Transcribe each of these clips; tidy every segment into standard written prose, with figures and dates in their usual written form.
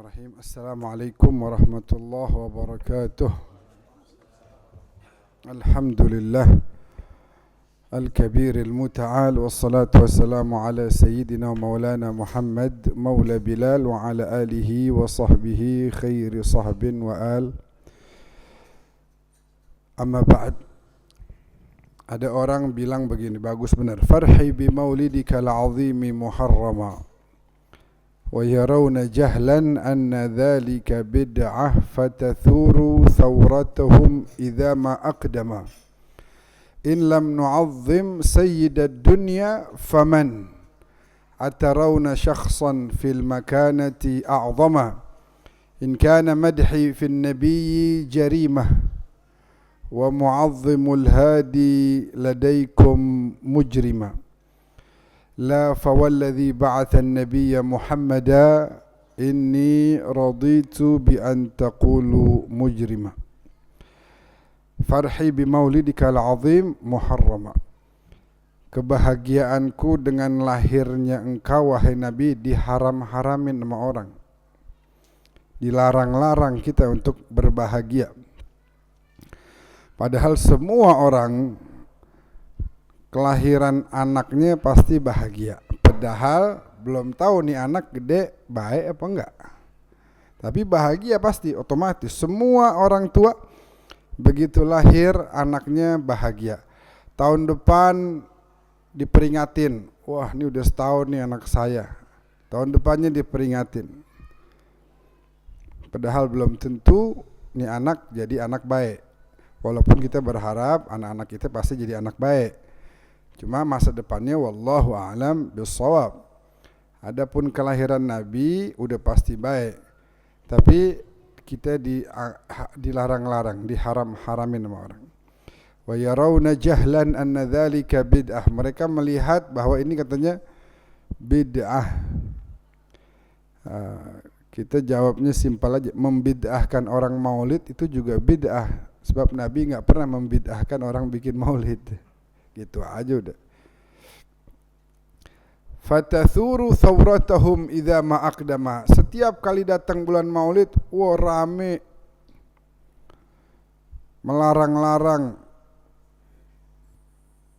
Bismillahirrahmanirrahim. Assalamualaikum warahmatullahi wabarakatuh. Alhamdulillah Al-Kabir Al-Muta'al. Wassalatu wassalamu ala Sayyidina wa maulana Muhammad Maula Bilal wa ala alihi wa sahbihi khairi sahbin wa al. Amma ba'd. Ada orang bilang begini, bagus benar. Farhi bi maulidika al-azimi muharrama ويرون جهلا أن ذلك بدعة فتثور ثورتهم إذا ما أقدم إن لم نعظم سيد الدنيا فمن أترون شخصا في المكانة أعظم إن كان مدحي في النبي جريمة ومعظم الهادي لديكم مجرما لا فوالذي بعث النبي محمدا إني رضيت بأن تقولوا مجرما فرحي بمولدك العظيم محرما. Kebahagiaanku dengan lahirnya engkau wahai Nabi diharam-haramin sama orang. Dilarang-larang kita untuk berbahagia. Padahal semua orang kelahiran anaknya pasti bahagia. Padahal belum tahu nih anak gede baik apa enggak. Tapi bahagia pasti otomatis. Semua orang tua begitu lahir anaknya bahagia. Tahun depan diperingatin, wah ini udah setahun nih anak saya. Tahun depannya diperingatin. Padahal belum tentu nih anak jadi anak baik. Walaupun kita berharap anak-anak kita pasti jadi anak baik. Cuma masa depannya wallahu a'lam bissawab. Adapun kelahiran Nabi udah pasti baik. Tapi kita dilarang-larang, diharam-haramin sama orang. Wa yarawna jahlan anna dzalika bid'ah. Mereka melihat bahwa ini katanya bid'ah. Kita jawabnya simpel aja, membid'ahkan orang maulid itu juga bid'ah. Sebab Nabi enggak pernah membid'ahkan orang bikin maulid. Gitu aja udah. Fatathuru thawratahum idza ma aqdama. Setiap kali datang bulan Maulid, wah rame. Melarang-larang,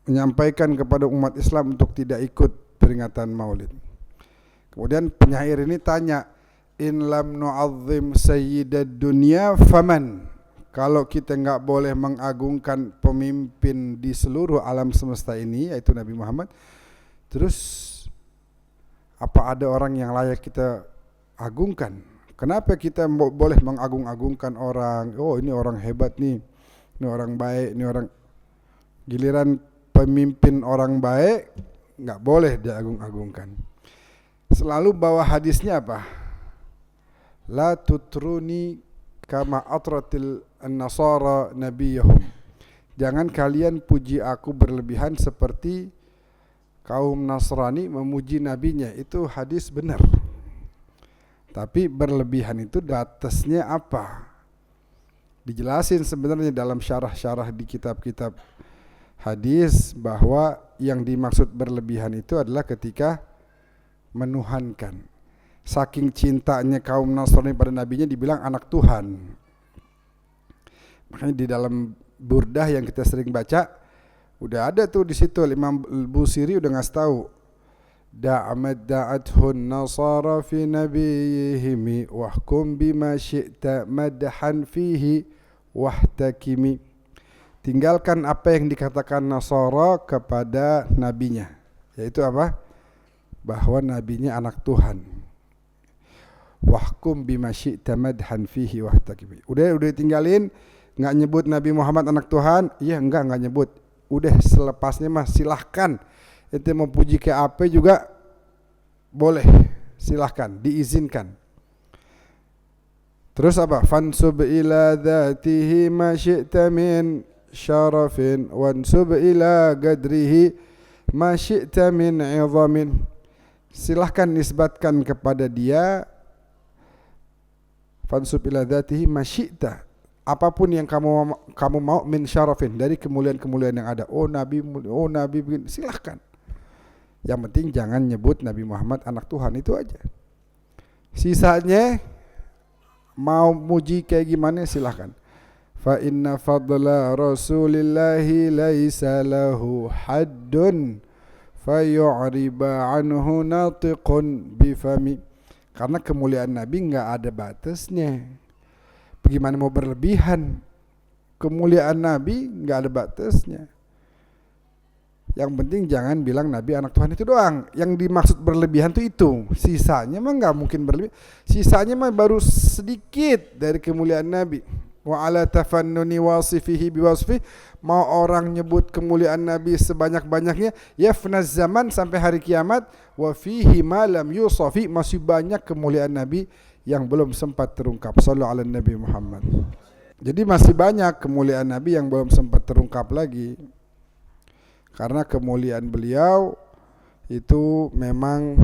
menyampaikan kepada umat Islam untuk tidak ikut peringatan Maulid. Kemudian penyair ini tanya, in lam nu'azzim sayyidad dunya faman? Kalau kita enggak boleh mengagungkan pemimpin di seluruh alam semesta ini, yaitu Nabi Muhammad, terus apa ada orang yang layak kita agungkan? Kenapa kita boleh mengagung-agungkan orang? Oh ini orang hebat nih, ini orang baik, ini orang. Giliran pemimpin orang baik enggak boleh diagung-agungkan. Selalu bawa hadisnya apa? La tutruni kama atratil an-nasara nabiyahum. Jangan kalian puji aku berlebihan seperti kaum Nasrani memuji nabinya. Itu hadis benar. Tapi berlebihan itu batasnya apa? Dijelasin sebenarnya dalam syarah-syarah di kitab-kitab hadis bahwa yang dimaksud berlebihan itu adalah ketika menuhankan. Saking cintanya kaum Nasrani pada nabinya dibilang anak Tuhan. Makanya di dalam Burdah yang kita sering baca udah ada tuh di situ Imam Busiri udah ngasih tahu da'amad da'athun nasara fi nabiyihim wahkum bima syi'ta madhan fihi wahtakimi. Tinggalkan apa yang dikatakan Nasara kepada nabinya, yaitu apa? Bahwa nabinya anak Tuhan. Wahkum bima syi'ta madhan fihi wahtakimi. Udah tinggalin, enggak nyebut Nabi Muhammad anak Tuhan. Iya enggak nyebut. Udah selepasnya mah silahkan. Itu mau puji ke apa juga boleh. Silahkan, diizinkan. Terus apa? Fansub ila dzatihi ma syi'ta min syarafin wansub ila qadrihi ma syi'ta min 'idhamin. Silahkan nisbatkan kepada dia fansub ila dzatihi ma syi'ta. Apapun yang kamu mau min syarafin, dari kemuliaan-kemuliaan yang ada. Oh Nabi begini, silahkan. Yang penting jangan nyebut Nabi Muhammad anak Tuhan, itu aja. Sisanya Mau muji kayak gimana silahkan. Fa inna fadla rasulillahi laisa lahu haddun fayu'riba anhu natiqun bifami. Karena kemuliaan Nabi nggak ada batasnya. Bagaimana mau berlebihan? Kemuliaan Nabi nggak ada batasnya. Yang penting jangan bilang Nabi anak Tuhan itu doang. Yang dimaksud berlebihan itu. Sisanya mah nggak mungkin berlebihan. Sisanya mah baru sedikit dari kemuliaan Nabi. Wa ala tafannuni wasifihi biwasfi. Mau orang nyebut kemuliaan Nabi sebanyak-banyaknya, yafnaz zaman sampai hari kiamat. Wa fihi ma lam yusafi. Masih banyak kemuliaan Nabi yang belum sempat terungkap. Sallallahu ala Nabi Muhammad. Jadi masih banyak kemuliaan Nabi yang belum sempat terungkap lagi. Karena kemuliaan beliau itu memang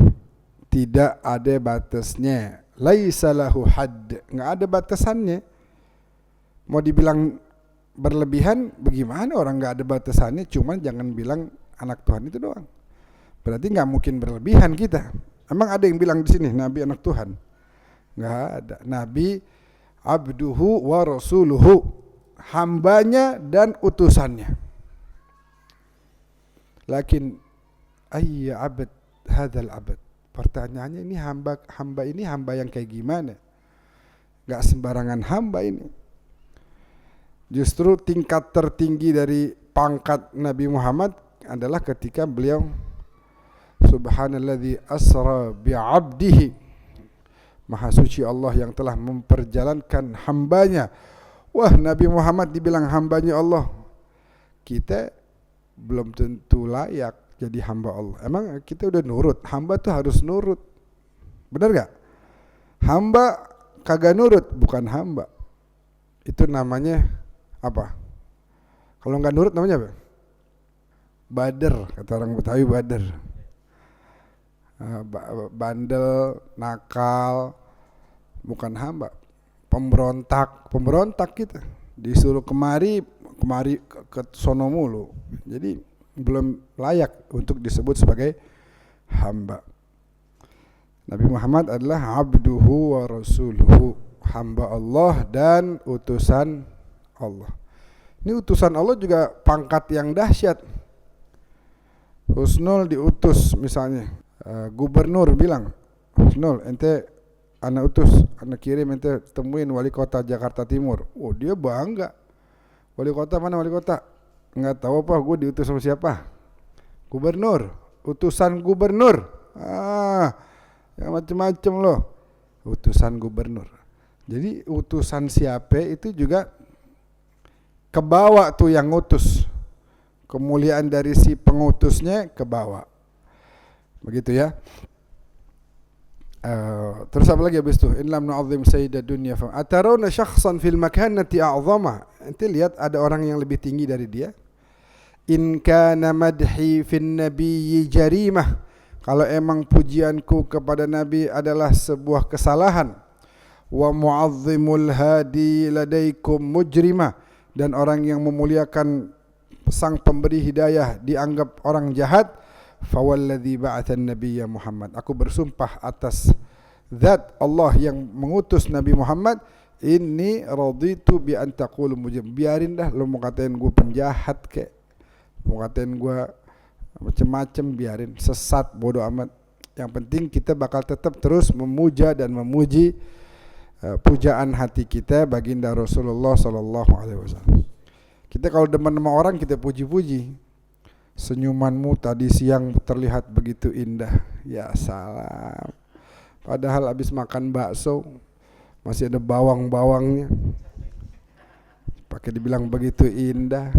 tidak ada batasnya. Laisa lahu hadd, enggak ada batasannya. Mau dibilang berlebihan bagaimana, orang enggak ada batasannya, cuman jangan bilang anak Tuhan itu doang. Berarti enggak mungkin berlebihan kita. Emang ada yang bilang di sini Nabi anak Tuhan? Enggak ada. Nabi abduhu wa rasuluhu, hambanya dan utusannya. Lakin ayya abad hadzal abad. Pertanyaannya ini hamba ini hamba yang kayak gimana? Enggak sembarangan hamba ini. Justru tingkat tertinggi dari pangkat Nabi Muhammad adalah ketika beliau subhanalladzi asra bi'abdihi, maha suci Allah yang telah memperjalankan hambanya. Wah, Nabi Muhammad dibilang hambanya Allah. Kita belum tentu layak jadi hamba Allah. Emang kita udah nurut? Hamba tuh harus nurut. Benar gak? Hamba kagak nurut bukan hamba. Itu namanya apa? Kalau nggak nurut namanya apa? Bader, kata orang Betawi bader. Bandel, nakal, bukan hamba. Pemberontak kita. Disuruh kemari ke sono mulu. Jadi belum layak untuk disebut sebagai hamba. Nabi Muhammad adalah abduhu wa rasuluhu, hamba Allah dan utusan Allah. Ini utusan Allah juga pangkat yang dahsyat. Husnul diutus misalnya, gubernur bilang, Husnul ente anak utus, anak kirim ente temuin wali kota Jakarta Timur. Oh, dia bangga. Wali kota mana wali kota? Enggak tahu apa, gue diutus sama siapa? Gubernur, utusan gubernur. Ya macam-macam loh. Utusan gubernur. Jadi utusan siapa itu juga kebawa tuh yang ngutus. Kemuliaan dari si pengutusnya kebawa. Begitu ya. Terus apa lagi habis itu? In lam nu'azzim sayyidad dunya fa atarawna syakhsan fil makanati a'zama. Ente lihat ada orang yang lebih tinggi dari dia. In kana madhi fin nabiyyi jarimah. Kalau emang pujianku kepada Nabi adalah sebuah kesalahan. Wa mu'azzimul hadi ladaikum mujrimah. Dan orang yang memuliakan sang pemberi hidayah dianggap orang jahat. Fawalladzi ba'athan nabiyya Muhammad. Aku bersumpah atas zat Allah yang mengutus Nabi Muhammad, inni raditu bi an taqulu mujrim. Biarin dah lu mau katain gue penjahat kek, mau katain gue macam-macam, biarin, sesat, bodoh amat. Yang penting kita bakal tetap terus memuja dan memuji pujaan hati kita baginda Rasulullah sallallahu alaihi wasallam. Kita kalau demen sama orang kita puji-puji. Senyumanmu tadi siang terlihat begitu indah. Ya salam. Padahal habis makan bakso masih ada bawang-bawangnya. Pakai dibilang begitu indah.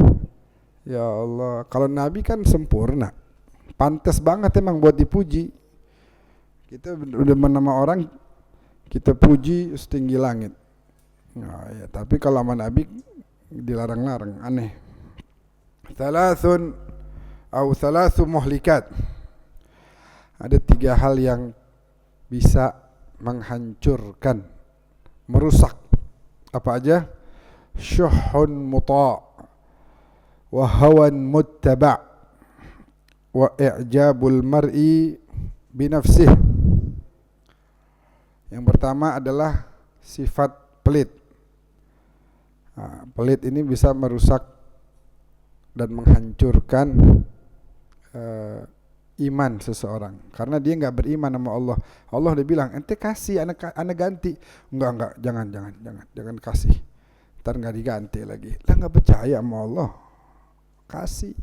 Ya Allah, kalau Nabi kan sempurna. Pantas banget emang buat dipuji. Kita udah menama orang kita puji setinggi langit. Nah, ya, tapi kalau sama Nabi dilarang-larang, aneh. Thalathu muhlikat. Ada 3 hal yang bisa menghancurkan, merusak. Apa aja? Syuhun muta' wa hawan muttaba' wa i'jabul mar'i binafsih. Yang pertama adalah sifat pelit. Nah, pelit ini bisa merusak dan menghancurkan iman seseorang, karena dia nggak beriman sama Allah. Allah udah bilang, ente kasih, anak ganti. Enggak, jangan kasih, ntar nggak diganti lagi. Lah nggak percaya sama Allah, kasih.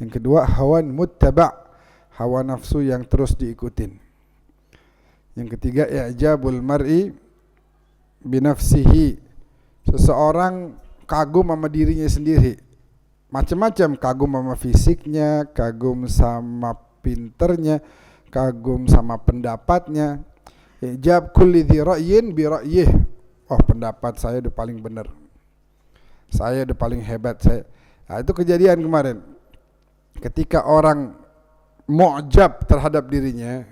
Yang kedua, hawan muttaba', hawa nafsu yang terus diikutin. Yang ketiga, i'jabul mar'i binafsihi, seseorang kagum sama dirinya sendiri. Macam-macam, kagum sama fisiknya, kagum sama pinternya, kagum sama pendapatnya. Ijab kulli dzi ra'yin bi ra'yih. Oh, pendapat saya udah paling benar, saya udah paling hebat saya. Nah, itu kejadian kemarin. Ketika orang mu'jab terhadap dirinya,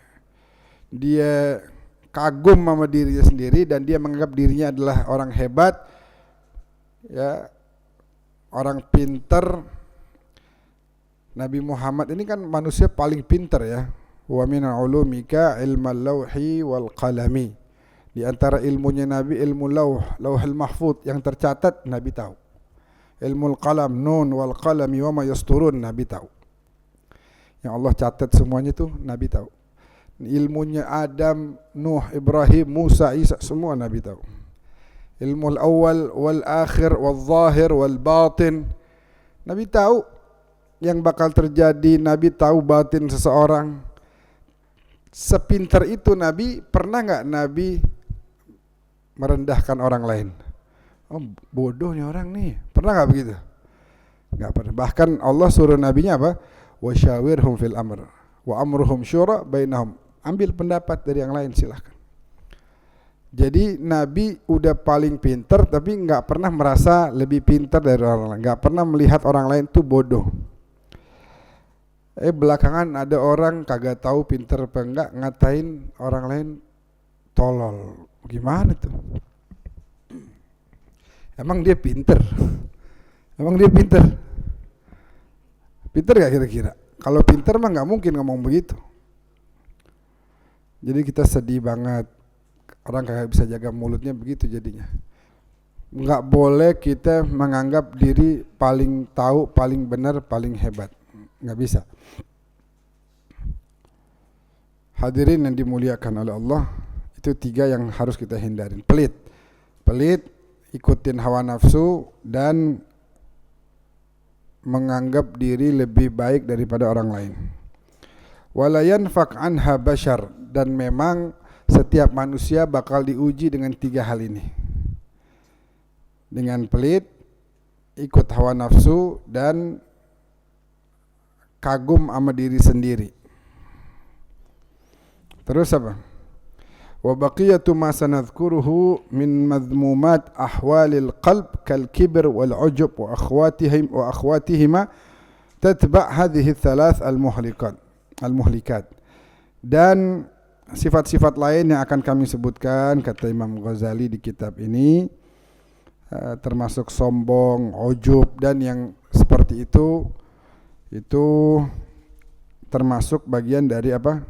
dia kagum sama dirinya sendiri dan dia menganggap dirinya adalah orang hebat, ya, orang pinter. Nabi Muhammad ini kan manusia paling pinter ya. Wa min ulumika ilmal lauhi wal qalami. Di antara ilmunya Nabi, ilmu lauhul mahfuz, yang tercatat Nabi tahu. Ilmu qalam, nun wal qalami wa ma yasturun, Nabi tahu. Yang Allah catat semuanya itu Nabi tahu. Ilmunya Adam, Nuh, Ibrahim, Musa, Isa, semua Nabi tahu. Ilmu al-awwal wal-akhir wal-zahir wal-batin, Nabi tahu yang bakal terjadi. Nabi tahu batin seseorang. Sepintar itu Nabi, pernah gak Nabi merendahkan orang lain? Oh, bodohnya orang nih, pernah gak begitu? Gak pernah. Bahkan Allah suruh Nabinya apa? Wasyawirhum fil amr wa amruhum syura bainahum. Ambil pendapat dari yang lain, silahkan. Jadi Nabi udah paling pintar, tapi nggak pernah merasa lebih pintar dari orang lain, nggak pernah melihat orang lain tuh bodoh. Belakangan ada orang kagak tahu pintar apa enggak, ngatain orang lain tolol. Gimana tuh? Emang dia pintar? Emang dia pintar? Pintar gak kira-kira? Kalau pintar mah nggak mungkin ngomong begitu. Jadi kita sedih banget. Orang kagak bisa jaga mulutnya begitu jadinya. Nggak boleh kita menganggap diri paling tahu, paling benar, paling hebat. Nggak bisa. Hadirin yang dimuliakan oleh Allah, itu 3 yang harus kita hindarin. Pelit, ikutin hawa nafsu, dan menganggap diri lebih baik daripada orang lain. Wala yanfaq anha bashar, dan memang setiap manusia bakal diuji dengan 3 hal ini. Dengan pelit, ikut hawa nafsu, dan kagum sama diri sendiri. Terus apa? Wa baqiyatu ma sanadhkuruhu min madhmumat ahwalil qalb kal kibr wal ujub wa akhwatihima tatba' hadhihi thalath al muhlikat. Dan sifat-sifat lain yang akan kami sebutkan, kata Imam Ghazali di kitab ini, termasuk sombong, ujub, dan yang seperti itu termasuk bagian dari apa?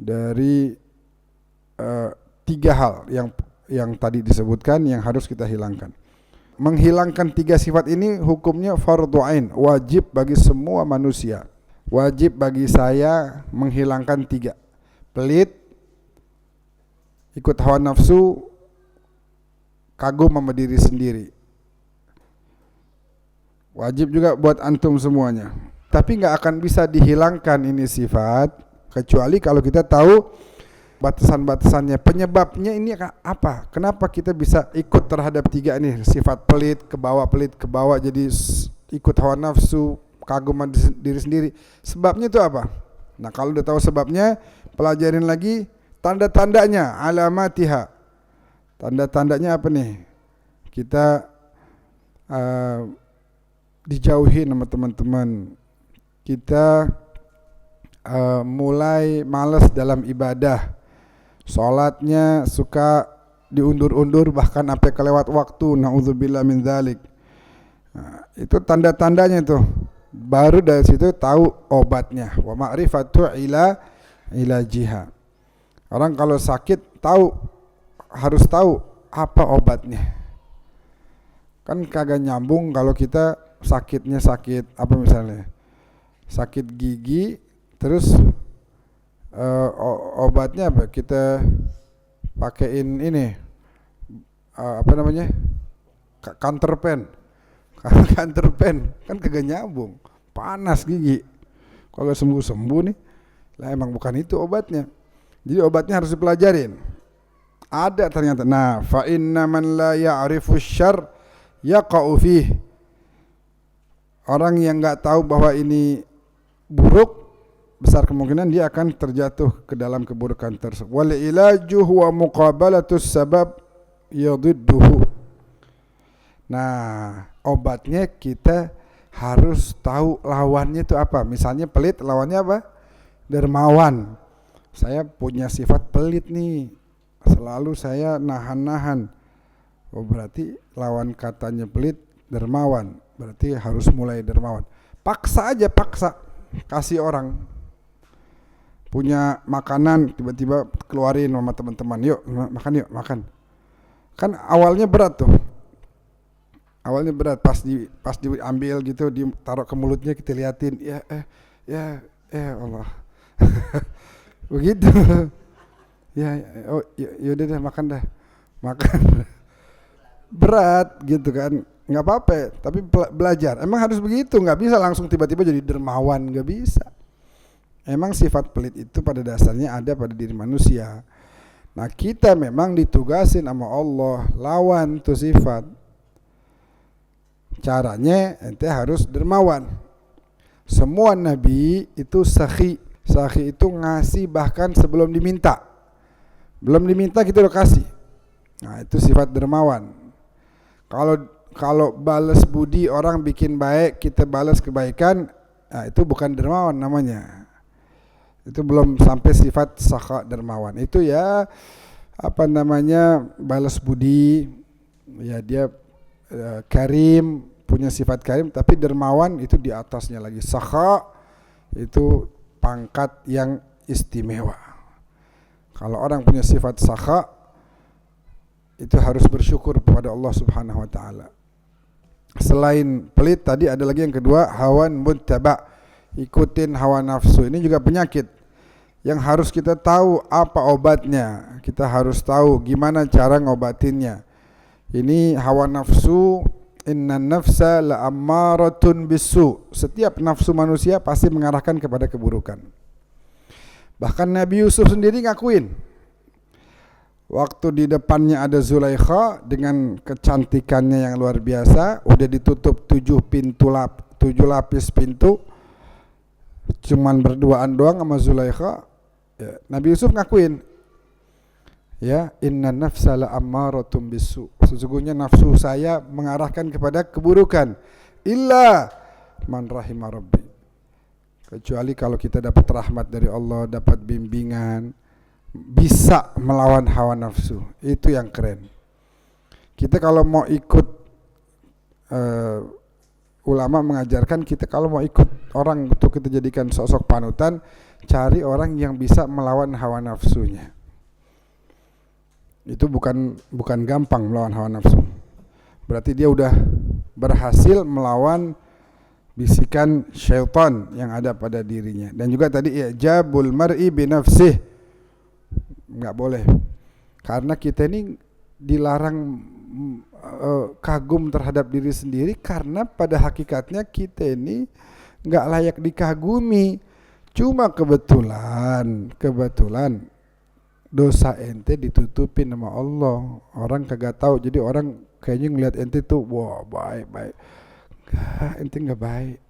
Dari 3 hal yang tadi disebutkan yang harus kita hilangkan. Menghilangkan 3 sifat ini hukumnya fardhu ain, wajib bagi semua manusia. Wajib bagi saya menghilangkan 3. Pelit, ikut hawa nafsu, kagum sama diri sendiri. Wajib juga buat antum semuanya. Tapi nggak akan bisa dihilangkan ini sifat kecuali kalau kita tahu batasan-batasannya, penyebabnya ini apa? Kenapa kita bisa ikut terhadap 3 ini? Sifat pelit ke bawah jadi ikut hawa nafsu, kagum sama diri sendiri. Sebabnya itu apa? Nah, kalau udah tahu sebabnya, pelajarin lagi tanda-tandanya, alamatiha. Tanda-tandanya apa nih? Kita dijauhi sama teman-teman. Kita mulai malas dalam ibadah. Salatnya suka diundur-undur, bahkan sampai kelewat waktu. Na'udzubillah min dzalik. Nah, itu tanda-tandanya tuh. Baru dari situ tahu obatnya. Wa ma'rifatu ila jiha. Orang kalau sakit harus tahu apa obatnya. Kan kagak nyambung kalau kita sakitnya sakit apa misalnya, sakit gigi, terus obatnya apa? Kita pakein ini apa namanya, counter pen. Counter pen kan kagak nyambung, panas gigi, kalau sembuh nih lah, emang bukan itu obatnya. Jadi obatnya harus dipelajarin. Ada ternyata. Nah, fa inna man la ya'rifu syarr yaqa'u fih. Orang yang enggak tahu bahwa ini buruk, besar kemungkinan dia akan terjatuh ke dalam keburukan tersebut. Wal ilaju huwa muqabalatus sabab yadidduhu. Nah, obatnya kita harus tahu lawannya itu apa. Misalnya pelit, lawannya apa? Dermawan. Saya punya sifat pelit nih, selalu saya nahan-nahan. Oh, berarti lawan katanya pelit, dermawan. Berarti harus mulai dermawan. Paksa aja, paksa. Kasih orang punya makanan, tiba-tiba keluarin sama teman-teman, yuk makan. Kan awalnya berat tuh. Awalnya berat, pas diambil gitu, ditaruh ke mulutnya, kita liatin, ya Allah. Begitu. Yaudah deh, makan dah. Makan. Berat gitu kan. Enggak apa-apa, tapi belajar. Emang harus begitu, enggak bisa langsung tiba-tiba jadi dermawan, enggak bisa. Emang sifat pelit itu pada dasarnya ada pada diri manusia. Nah, kita memang ditugasin sama Allah lawan tuh sifat. Caranya ente harus dermawan. Semua nabi itu sakhi. Sakhi itu ngasih bahkan sebelum diminta. Belum diminta kita udah kasih. Nah, itu sifat dermawan. Kalau balas budi, orang bikin baik, kita balas kebaikan, nah itu bukan dermawan namanya. Itu belum sampai sifat sakha dermawan. Itu ya apa namanya, balas budi, ya dia karim, punya sifat karim, tapi dermawan itu di atasnya lagi. Sakha itu pangkat yang istimewa. Kalau orang punya sifat sakha, itu harus bersyukur kepada Allah Subhanahu wa taala. Selain pelit tadi ada lagi yang kedua, hawan muttaba, ikutin hawa nafsu. Ini juga penyakit yang harus kita tahu apa obatnya. Kita harus tahu gimana cara ngobatinnya. Ini hawa nafsu, innan nafsa la'ammaratun bisu. Setiap nafsu manusia pasti mengarahkan kepada keburukan. Bahkan Nabi Yusuf sendiri ngakuin. Waktu di depannya ada Zulaikha dengan kecantikannya yang luar biasa, udah ditutup 7 lapis pintu, cuman berduaan doang sama Zulaikha. Ya, Nabi Yusuf ngakuin, ya, inna nafsa la'ammaratun bisu. Sesungguhnya nafsu saya mengarahkan kepada keburukan. Illa man rahima rabbi. Kecuali kalau kita dapat rahmat dari Allah, dapat bimbingan, bisa melawan hawa nafsu. Itu yang keren. Kita kalau mau ikut ulama mengajarkan kita, kalau mau ikut orang untuk kita jadikan sosok panutan, cari orang yang bisa melawan hawa nafsunya. Itu bukan gampang melawan hawa nafsu. Berarti dia udah berhasil melawan bisikan syaitan yang ada pada dirinya. Dan juga tadi i'jabul mar'i bi nafsih. Enggak boleh. Karena kita ini dilarang kagum terhadap diri sendiri, karena pada hakikatnya kita ini enggak layak dikagumi. Cuma kebetulan dosa ente ditutupin sama Allah. Orang kagak tahu. Jadi orang kayaknya ngelihat ente tuh wah baik. Enggak, ente enggak baik.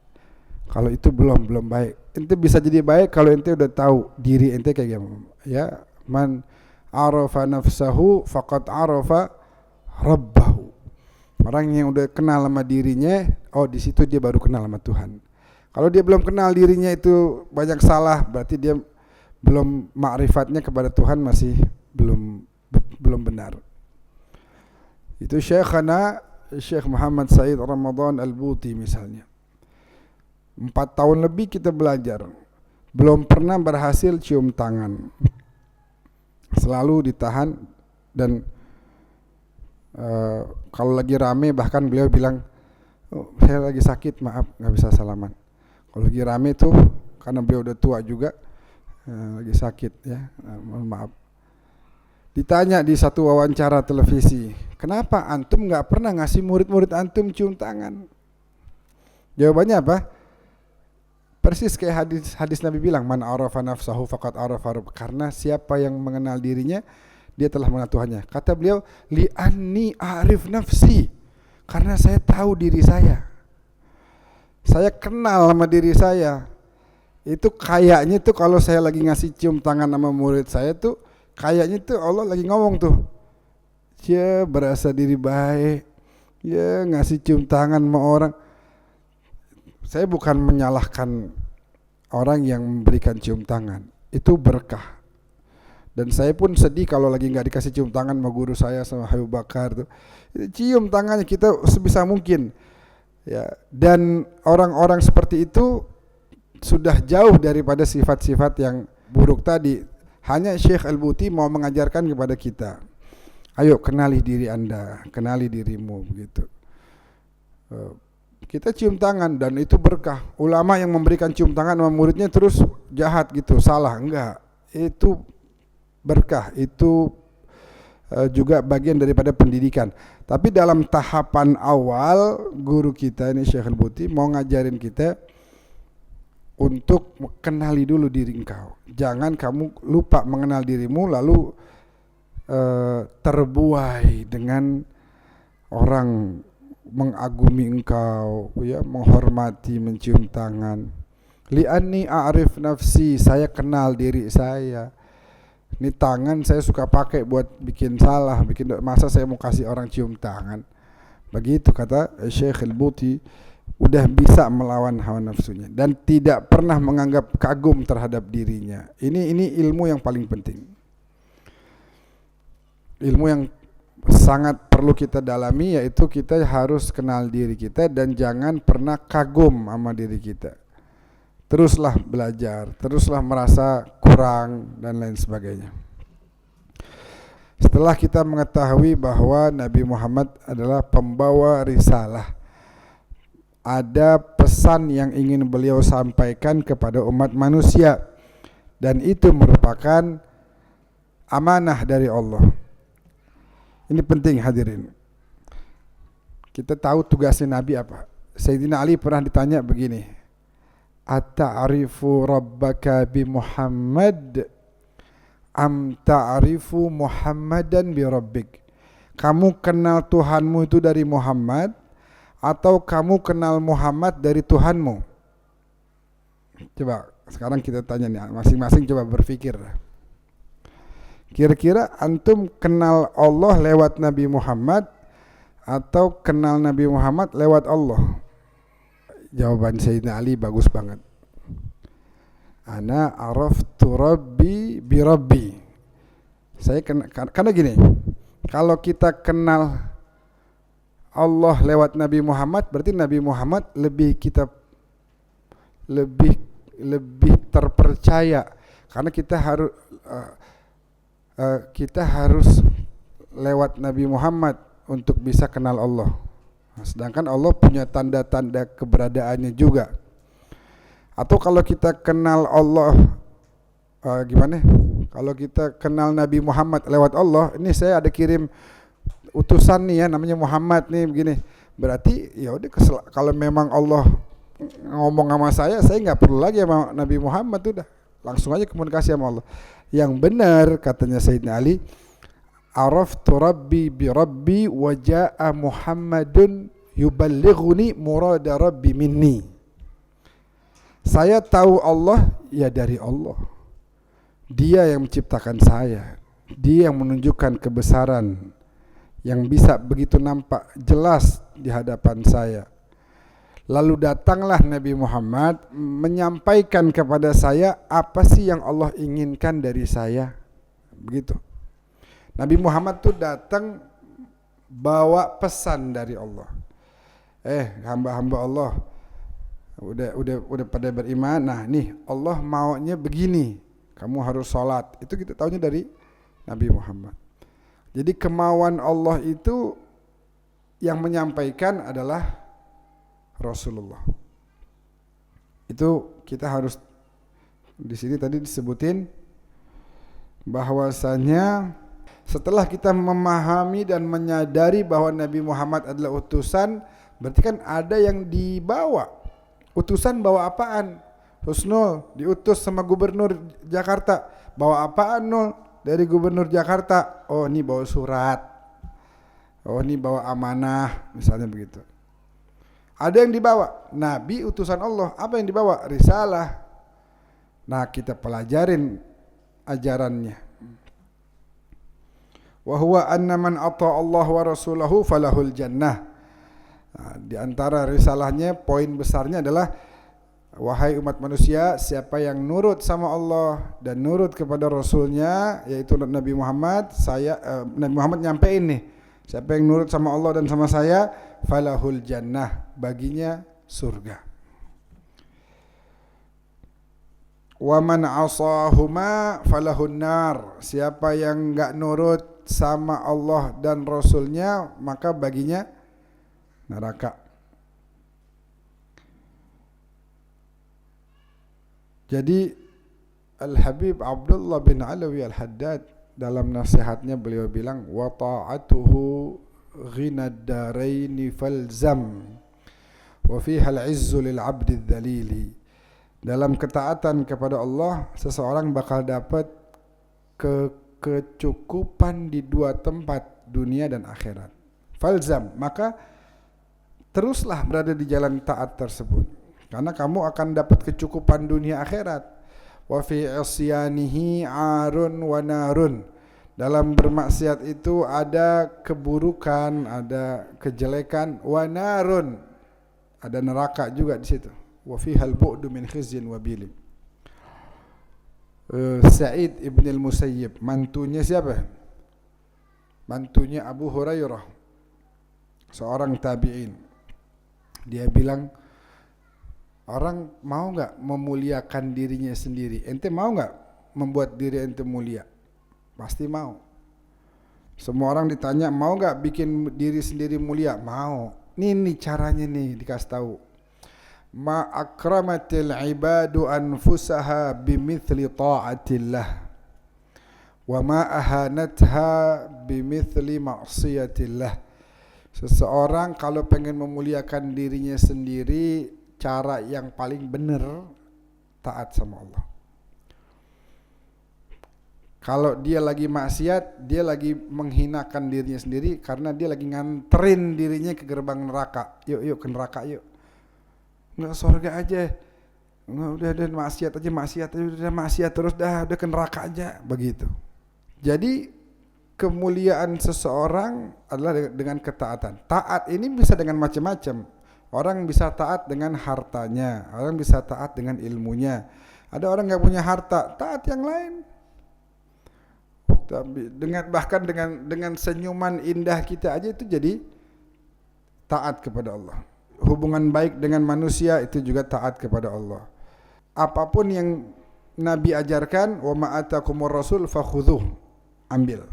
Kalau itu belum baik. Ente bisa jadi baik kalau ente udah tahu diri ente kayak gimana. Ya, man arafa nafsahu faqad arafa rabbahu. Orang yang udah kenal sama dirinya, oh di situ dia baru kenal sama Tuhan. Kalau dia belum kenal dirinya itu banyak salah, berarti dia belum ma'rifatnya kepada Tuhan masih belum benar. Itu Syekhana Syekh Muhammad Said Ramadan Al-Buti misalnya. 4 tahun lebih kita belajar, belum pernah berhasil cium tangan. Selalu ditahan dan Kalau lagi rame bahkan beliau bilang, oh, saya lagi sakit, maaf nggak bisa salaman. Kalau lagi rame tuh, karena beliau udah tua juga, lagi sakit ya, mohon maaf. Ditanya di satu wawancara televisi, kenapa antum nggak pernah ngasih murid-murid antum cium tangan? Jawabannya apa? Persis kayak hadis Nabi bilang, man arafa nafsahu faqad arafa rabb. Karena siapa yang mengenal dirinya, dia telah mengenal Tuhannya. Kata beliau, li anni a'rif nafsi. Karena saya tahu diri saya. Saya kenal sama diri saya. Itu kayaknya tuh kalau saya lagi ngasih cium tangan sama murid saya tuh, kayaknya tuh Allah lagi ngomong tuh, ya berasa diri baik, ya ngasih cium tangan sama orang. Saya bukan menyalahkan orang yang memberikan cium tangan, itu berkah. Dan saya pun sedih kalau lagi nggak dikasih cium tangan sama guru saya, sama Habib Bakar tuh. Cium tangannya kita sebisa mungkin. Ya, dan orang-orang seperti itu sudah jauh daripada sifat-sifat yang buruk tadi. Hanya Syekh Al-Buti mau mengajarkan kepada kita, ayo kenali diri Anda, kenali dirimu, begitu. Kita cium tangan dan itu berkah. Ulama yang memberikan cium tangan sama muridnya terus jahat gitu, salah, enggak. Itu berkah, itu juga bagian daripada pendidikan. Tapi dalam tahapan awal, guru kita ini Syekh Al-Buti mau ngajarin kita untuk kenali dulu diri engkau. Jangan kamu lupa mengenal dirimu lalu terbuai dengan orang mengagumi engkau, ya, menghormati, mencium tangan. Li'anni a'rif nafsi, saya kenal diri saya. Ini tangan saya suka pakai buat bikin salah, masa saya mau kasih orang cium tangan. Begitu kata Syekh Al-Buti, udah bisa melawan hawa nafsunya dan tidak pernah menganggap kagum terhadap dirinya. Ini ilmu yang paling penting. Ilmu yang sangat perlu kita dalami, yaitu kita harus kenal diri kita dan jangan pernah kagum sama diri kita. Teruslah belajar, teruslah merasa kurang dan lain sebagainya. Setelah kita mengetahui bahwa Nabi Muhammad adalah pembawa risalah, ada pesan yang ingin beliau sampaikan kepada umat manusia, dan itu merupakan amanah dari Allah. Ini penting hadirin. Kita tahu tugasnya Nabi apa. Sayyidina Ali pernah ditanya begini, At-ta'rifu rabbaka bi Muhammad am ta'rifu Muhammadan bi rabbik? Kamu kenal Tuhanmu itu dari Muhammad atau kamu kenal Muhammad dari Tuhanmu? Coba sekarang kita tanya nih, masing-masing coba berpikir. Kira-kira antum kenal Allah lewat Nabi Muhammad atau kenal Nabi Muhammad lewat Allah? Jawaban Sayyidina Ali bagus banget. Ana araftu rabbi bi rabbi. Saya karena gini, kalau kita kenal Allah lewat Nabi Muhammad, berarti Nabi Muhammad lebih terpercaya, karena kita harus lewat Nabi Muhammad untuk bisa kenal Allah. Sedangkan Allah punya tanda-tanda keberadaannya juga. Atau kalau kita kenal Allah, gimana? Kalau kita kenal Nabi Muhammad lewat Allah, ini saya ada kirim utusan nih ya, namanya Muhammad nih begini. Berarti ya udah, kalau memang Allah ngomong sama saya nggak perlu lagi sama Nabi Muhammad, udah langsung aja komunikasi sama Allah. Yang benar katanya Sayyidina Ali, araftu rabbi bi rabbi wa jaa Muhammadun yuballighuni murada rabbi minni. Saya tahu Allah ya dari Allah. Dia yang menciptakan saya. Dia yang menunjukkan kebesaran yang bisa begitu nampak jelas di hadapan saya. Lalu datanglah Nabi Muhammad menyampaikan kepada saya apa sih yang Allah inginkan dari saya. Begitu. Nabi Muhammad tuh datang bawa pesan dari Allah. Hamba-hamba Allah udah pada beriman. Nah, nih Allah maunya begini. Kamu harus sholat. Itu kita tahunya dari Nabi Muhammad. Jadi kemauan Allah itu yang menyampaikan adalah Rasulullah. Itu kita harus di sini tadi disebutin bahwasanya setelah kita memahami dan menyadari bahwa Nabi Muhammad adalah utusan, berarti kan ada yang dibawa. Utusan bawa apaan? Husnul diutus sama gubernur Jakarta. Bawa apaan Nul? Dari gubernur Jakarta. Oh ini bawa surat. Oh ini bawa amanah, misalnya begitu. Ada yang dibawa. Nabi utusan Allah. Apa yang dibawa? Risalah. Nah kita pelajarin ajarannya. Wa huwa anna man ata'a Allah wa rasulahu falahul jannah. Nah, di antara risalahnya poin besarnya adalah wahai umat manusia, siapa yang nurut sama Allah dan nurut kepada Rasulnya, yaitu Nabi Muhammad, Nabi Muhammad nyampein nih, siapa yang nurut sama Allah dan sama saya, falahul jannah, baginya surga. Wa man asahuma falahun nar, siapa yang enggak nurut sama Allah dan Rasulnya, maka baginya neraka. Jadi Al-Habib Abdullah bin Alawi Al-Haddad dalam nasihatnya beliau bilang wa ta'atuhu ghinad daraini falzam wa fiha al-'izzu lil 'abdi dzalili. Dalam ketaatan kepada Allah seseorang bakal dapat kecukupan di dua tempat, dunia dan akhirat. Falzam, maka teruslah berada di jalan taat tersebut. Karena kamu akan dapat kecukupan dunia akhirat. Wa fi isyanihi arun wa narun. Dalam bermaksiat itu ada keburukan, ada kejelekan, wa narun. Ada neraka juga di situ. Wa fihal bu'du min khizyin wa bilin. Sa'id ibn al-Musayyib, mantunya siapa? Mantunya Abu Hurairah, seorang tabi'in. Dia bilang, orang mau enggak memuliakan dirinya sendiri? Ente mau enggak membuat diri ente mulia? Pasti mau. Semua orang ditanya, mau enggak bikin diri sendiri mulia? Mau. Nih caranya nih dikasih tahu. Ma akramatil ibadu anfusaha bimithli ta'atillah wa ma ahanatha bimithli ma'siyatillah. Seseorang kalau pengen memuliakan dirinya sendiri, cara yang paling benar taat sama Allah. Kalau dia lagi maksiat, dia lagi menghinakan dirinya sendiri karena dia lagi nganterin dirinya ke gerbang neraka. Yuk ke neraka yuk. Enggak surga aja. Enggak udah maksiat aja, udah maksiat terus udah ke neraka aja, begitu. Jadi kemuliaan seseorang adalah dengan ketaatan. Taat ini bisa dengan macam-macam. Orang bisa taat dengan hartanya, orang bisa taat dengan ilmunya. Ada orang nggak punya harta, taat yang lain. Bahkan dengan senyuman indah kita aja itu jadi taat kepada Allah. Hubungan baik dengan manusia itu juga taat kepada Allah. Apapun yang Nabi ajarkan, wa ma atakumur rasul fakhudhuh, ambil.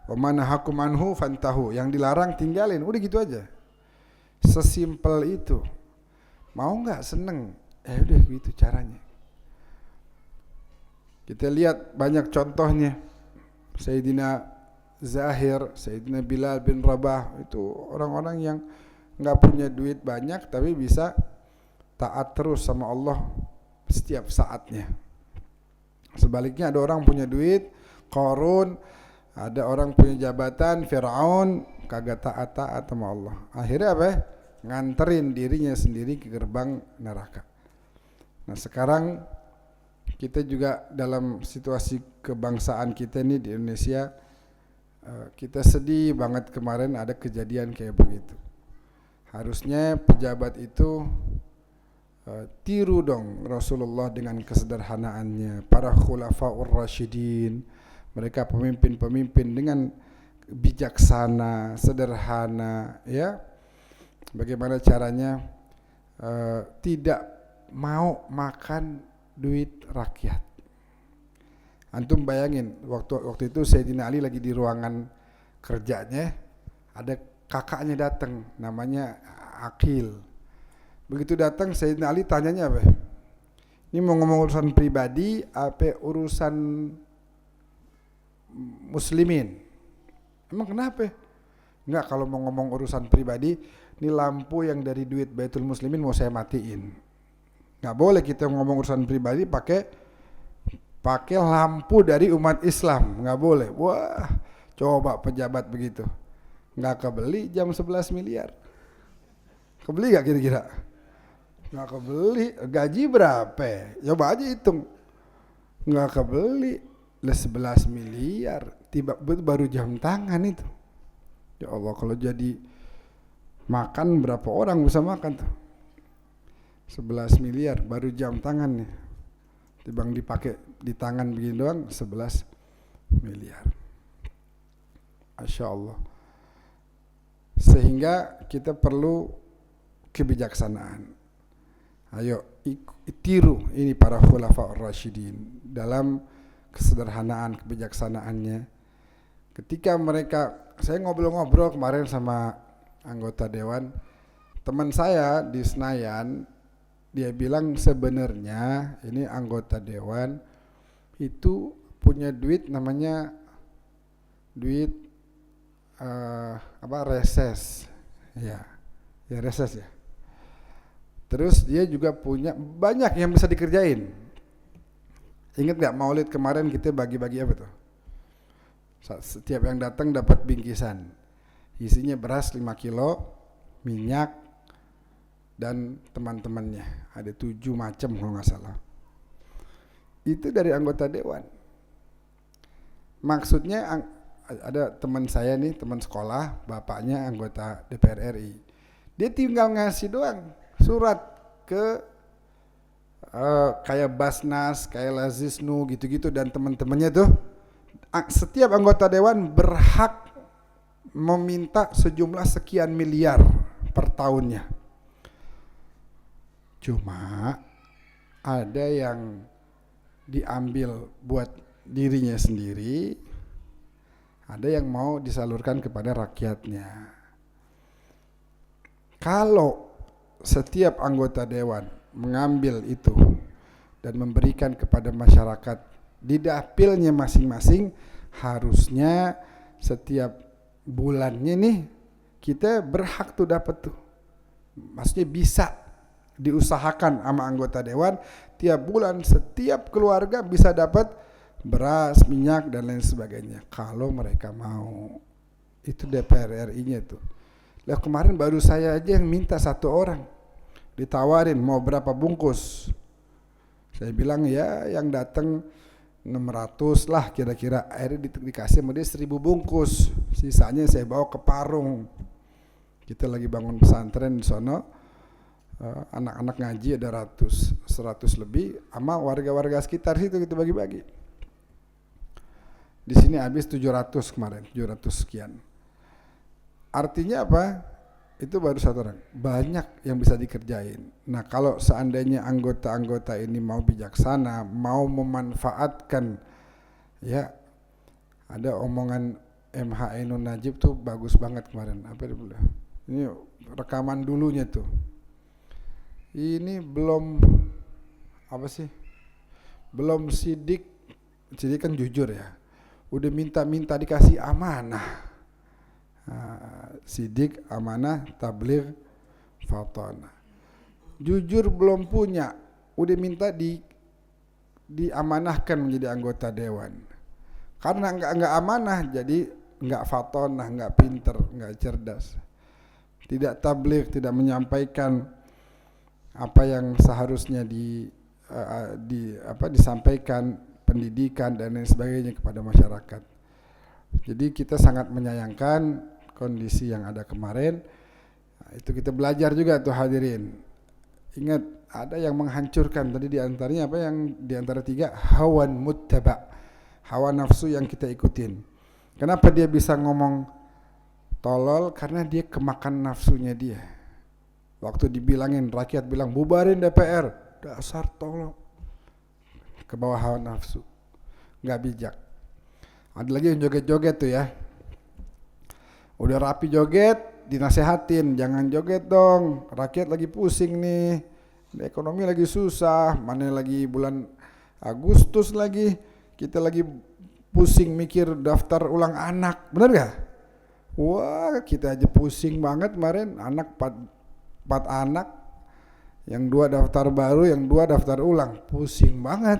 Wa ma nahakum anhu fantahu, yang dilarang tinggalin, udah gitu aja. Sesimpel itu. Mau enggak seneng? Udah gitu caranya. Kita lihat banyak contohnya. Sayyidina Zahir, Sayyidina Bilal bin Rabah, itu orang-orang yang enggak punya duit banyak tapi bisa taat terus sama Allah setiap saatnya. Sebaliknya ada orang punya duit, Qarun, ada orang punya jabatan, Fir'aun, kagak taat sama Allah. Akhirnya apa? Nganterin dirinya sendiri ke gerbang neraka. Nah sekarang kita juga dalam situasi kebangsaan kita ini di Indonesia, kita sedih banget kemarin ada kejadian kayak begitu. Harusnya pejabat itu tiru dong Rasulullah dengan kesederhanaannya, para khulafaur rasyidin, mereka pemimpin-pemimpin dengan bijaksana, sederhana, ya. Bagaimana caranya tidak mau makan duit rakyat. Antum bayangin waktu itu Sayyidina Ali lagi di ruangan kerjanya, ada kakaknya datang namanya Aqil. Begitu datang Sayyidina Ali tanyanya apa? Ini mau ngomong urusan pribadi apa urusan muslimin? Emang kenapa? Enggak, kalau mau ngomong urusan pribadi, ini lampu yang dari duit Baitul Muslimin mau saya matiin. Enggak boleh kita ngomong urusan pribadi pakai lampu dari umat Islam, enggak boleh. Wah, coba pejabat begitu. Enggak kebeli jam 11 miliar. Kebeli enggak kira-kira? Enggak kebeli. Gaji berapa? Coba aja hitung. Enggak kebeli. 11 miliar. Tiba baru jam tangan itu. Ya Allah, kalau jadi makan berapa orang bisa makan tuh? 11 miliar baru jam tangan nih. Dibang dipakai di tangan begini doang 11 miliar. Masya Allah. Sehingga kita perlu kebijaksanaan. Ayo tiru ini para khulafaur rasyidin dalam kesederhanaan, kebijaksanaannya. Ketika mereka, saya ngobrol-ngobrol kemarin sama anggota dewan, teman saya di Senayan, dia bilang sebenarnya ini anggota dewan itu punya duit namanya duit reses, ya reses ya. Terus dia juga punya banyak yang bisa dikerjain. Ingat nggak Maulid kemarin kita bagi-bagi apa tuh? Setiap yang datang dapat bingkisan, isinya beras 5 kilo, minyak, dan teman-temannya. Ada 7 macam kalau nggak salah. Itu dari anggota dewan. Maksudnya ada teman saya nih, teman sekolah, bapaknya anggota DPR RI. Dia tinggal ngasih doang surat ke kayak Basnas, kayak Lazisnu gitu-gitu dan teman-temannya tuh. Setiap anggota dewan berhak meminta sejumlah sekian miliar per tahunnya. Cuma ada yang diambil buat dirinya sendiri, ada yang mau disalurkan kepada rakyatnya. Kalau setiap anggota dewan mengambil itu dan memberikan kepada masyarakat di dapilnya masing-masing, harusnya setiap bulannya nih kita berhak tuh dapat tuh. Maksudnya bisa diusahakan sama anggota dewan tiap bulan setiap keluarga bisa dapat beras, minyak dan lain sebagainya kalau mereka mau. Itu DPR RI-nya tuh. Lah kemarin baru saya aja yang minta 1 orang. Ditawarin mau berapa bungkus. Saya bilang ya yang datang 600 lah kira-kira, akhirnya dikasih sama dia 1000 bungkus, sisanya saya bawa ke Parung. Kita lagi bangun pesantren di sono, anak-anak ngaji ada 100 lebih, sama warga-warga sekitar situ kita bagi-bagi. Di sini habis 700 kemarin, 700 sekian. Artinya apa? Itu baru 1 orang, banyak yang bisa dikerjain. Nah kalau seandainya anggota-anggota ini mau bijaksana, mau memanfaatkan, ya ada omongan MH Ainun Najib tuh bagus banget kemarin. Apa dia bilang? Ini rekaman dulunya tuh. Ini belum apa sih? Belum sidik kan jujur ya. Udah minta dikasih amanah. Sidik, amanah, tabligh, fatanah. Jujur belum punya, udah minta diamanahkan menjadi anggota dewan. Karena enggak amanah, jadi enggak fatanah, enggak pinter, enggak cerdas. Tidak tabligh, tidak menyampaikan apa yang seharusnya disampaikan, pendidikan dan lain sebagainya kepada masyarakat. Jadi kita sangat menyayangkan kondisi yang ada kemarin. Nah, itu kita belajar juga tuh hadirin. Ingat ada yang menghancurkan tadi diantaranya apa yang diantara 3 hawan muttaba, hawa nafsu yang kita ikutin. Kenapa dia bisa ngomong tolol? Karena dia kemakan nafsunya dia. Waktu dibilangin rakyat bilang bubarin DPR, dasar tolol, ke bawah hawa nafsu. nggak bijak. Ada lagi yang joget-joget tuh ya, udah rapi joget, dinasehatin, jangan joget dong, rakyat lagi pusing nih, ekonomi lagi susah, mana lagi bulan Agustus lagi, kita lagi pusing mikir daftar ulang anak, bener gak? Wah, kita aja pusing banget kemarin, anak 4 anak, yang 2 daftar baru, yang 2 daftar ulang, pusing banget.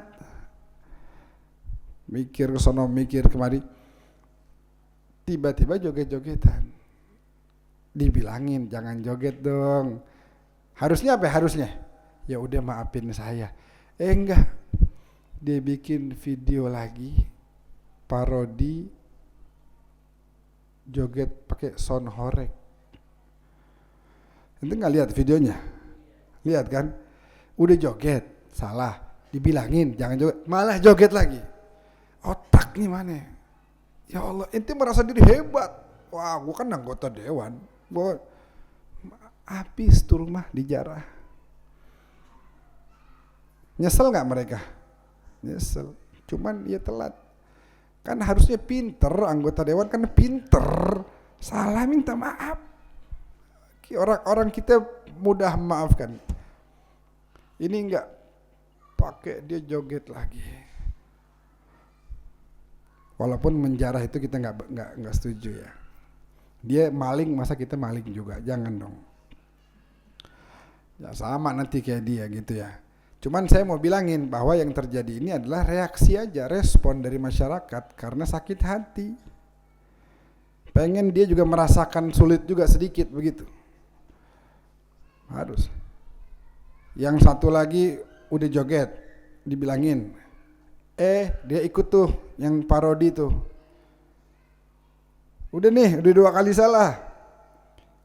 Mikir ke sono, mikir kemari, tiba-tiba joget-jogetan. Dibilangin jangan joget dong. Harusnya apa? Harusnya ya udah maafin saya. Enggak. Dia bikin video lagi parodi joget pakai sound horeg. Ente nggak lihat videonya? Lihat kan? Udah joget, salah. Dibilangin jangan joget, malah joget lagi. Otaknya mana? Ya Allah, ente merasa diri hebat. Wah, gua kan anggota dewan. Gua habis tuh rumah dijarah. Nyesel nggak mereka? Nyesel. Cuman dia telat. Kan harusnya pinter, anggota dewan kan pinter. Salah minta maaf. Orang kita mudah maafkan. Ini enggak, pakai dia joget lagi. Walaupun menjarah itu kita enggak setuju ya. Dia maling, masa kita maling juga? Jangan dong. Ya sama nanti kayak dia gitu ya. Cuman saya mau bilangin bahwa yang terjadi ini adalah reaksi aja, respon dari masyarakat karena sakit hati. Pengen dia juga merasakan sulit juga sedikit begitu. Harus. Yang satu lagi udah joget, dibilangin, dia ikut tuh yang parodi tuh. Udah nih, udah 2 kali salah.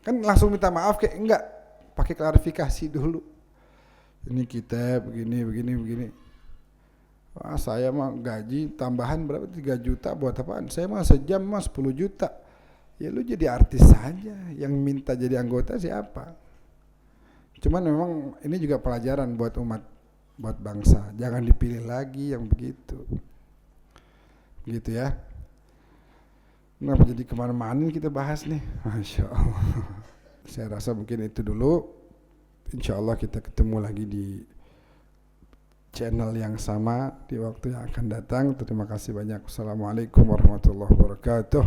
Kan langsung minta maaf kayak enggak, pakai klarifikasi dulu. Ini kita begini. Wah, saya mah gaji tambahan berapa? 3 juta buat apaan? Saya mah sejam mah 10 juta. Ya lu jadi artis saja, yang minta jadi anggota siapa? Cuman memang ini juga pelajaran buat umat, buat bangsa. Jangan dipilih lagi yang begitu. Gitu ya. Kenapa jadi kemana-mana kita bahas nih? Masya Allah. Saya rasa mungkin itu dulu. Insya Allah kita ketemu lagi di channel yang sama di waktu yang akan datang. Terima kasih banyak. Wassalamualaikum warahmatullahi wabarakatuh.